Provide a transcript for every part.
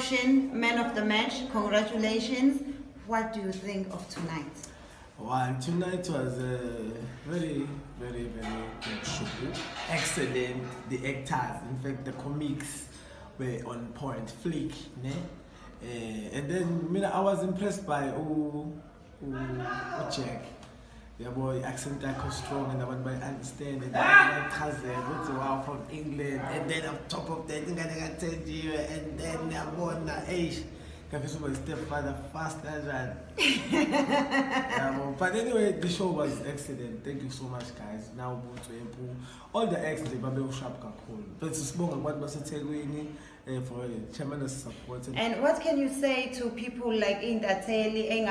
Motion, man of the match. Congratulations. What do you think of tonight? Well, tonight was a very, very, very good show. Excellent. The actors, in fact, the comics were on point. Flick, ne? And then I was impressed by Jack. Yeah, boy, accent like strong, and I want to understand it. My cousin, wow, from England, and then on top of that, I tell you, and then I want the age. My stepfather faster than. But anyway, the show was excellent. Thank you so much, guys. Now, all the acts, the Babel Sharp Kakul. But it's small, what was it for tremendous support. And what can you say to people like in the telly, in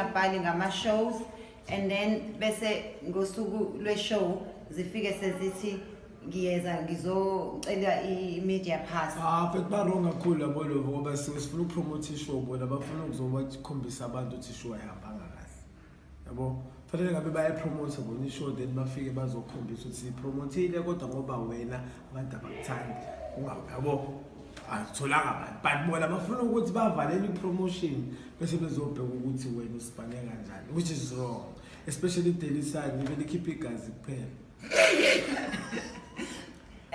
shows, and then bese ngosuku lwe show zifike sezithi ngiyeza ngizocela i-media pass? But barong kakhulu yabo ngoba sifuna ukupromote ishow bona bafuna ukuzobakhombisa abantu ukuthi ishow ayihambanga kahle. Yabo fanele ngabe bayapromote bona ishow then bafike bazokhombisa ukuthi ipromoteile kodwa ngoba wena abantu abakuthandi ungabo atholanga abantu but bona bafuna ukuthi bavalele ipromotion bese bezobheka ukuthi wena usibane kanjani, which is wrong, especially daily side even keep igazi kuphela.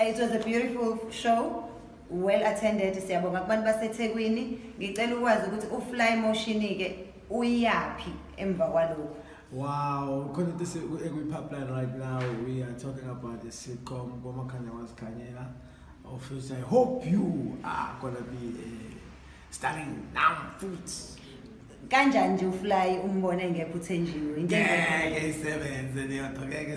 It was a beautiful show, well attended. Siyabonga kubantu baseThekwini. Ngicela ukwazi ukuthi uFly Motion ke uyaphi emva kwalokho. Wow, according to every pipeline right now, we are talking about the sitcom Bomakanya was Kanyela. Of which I hope you are gonna be starring now foods. Kanjani nje uFly umbone ngeke uthenjiwe into ngeke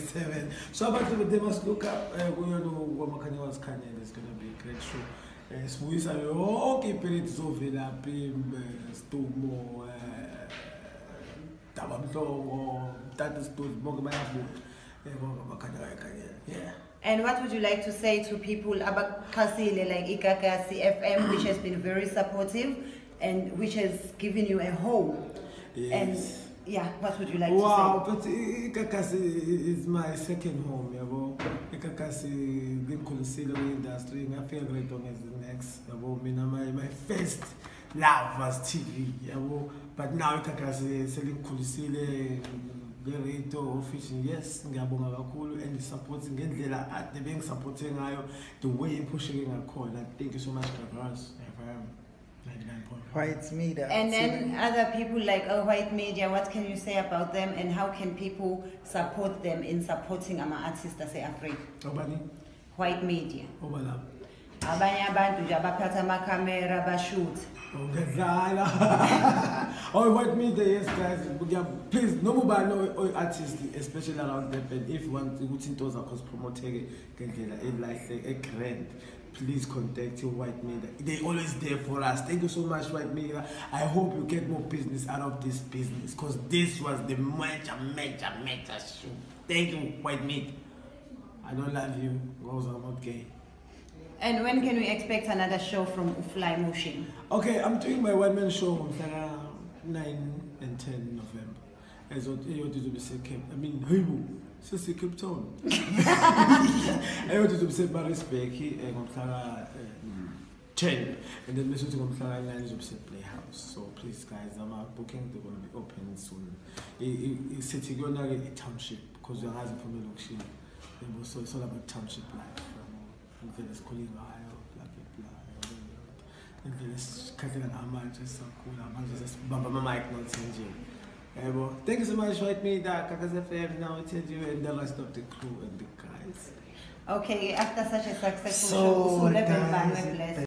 7. So abantu they must look up Bomakanya was Kanyela. It's gonna be a great show. Sibuyisa yonke ipeleti zovelaphi Stumo Tabamhlongo Tata Stone bonke bayavuka Bomakanya. Yeah. And what would you like to say to people about Kasile, like Ikakasi FM, which has been very supportive and which has given you a home? Yes. And yeah, what would you like to say? Wow, but Ikakasi is my second home, yabo. Ikakasi ngimkhulisile industry, I feel great on as the next. Yabo, my first love was TV, yabo. But now Ikakasi selingkhulisile Gerito fishing, yes, ngiyabonga kakhulu and supporting ngendlela ade bengisupporte ngayo the way pushing ngakhona. Thank you so much guys. FM 99.5 White Media. And then other people like White Media, what can you say about them and how can people support them in supporting ama artists ase-Africa? Obani? White Media. Obala. Abanye abantu nje abaphatha ama-camera bashoot. Oh, White Media, yes guys. Please, no more artists, especially around them. And if you want to promote a grand, please contact your White Media. They're always there for us. Thank you so much, White Media. I hope you get more business out of this business because this was the major show. Thank you, White Media. I don't love you because I'm not gay. And when can we expect another show from Fly Motion? Okay, I'm doing my one-man show on 9 and 10 November. As what you want to be said, I mean, hey, Cape Town. I want to say Marisburg on 10, and then we're shooting on 9 is Playhouse. So please, guys, I'm booking. They're going to be open soon. It's sitting on a township because we're asking for me location. So it's all about township life. Vele sikhulingayo bla bla and vele sikhathela ngamanje sakhula manje sesibamba ama-mic nothenje yebo. Thank you so much White Media, Kakasi FM, now I tell you and the rest of the crew and the guys. Okay, after such a successful show, so blessed.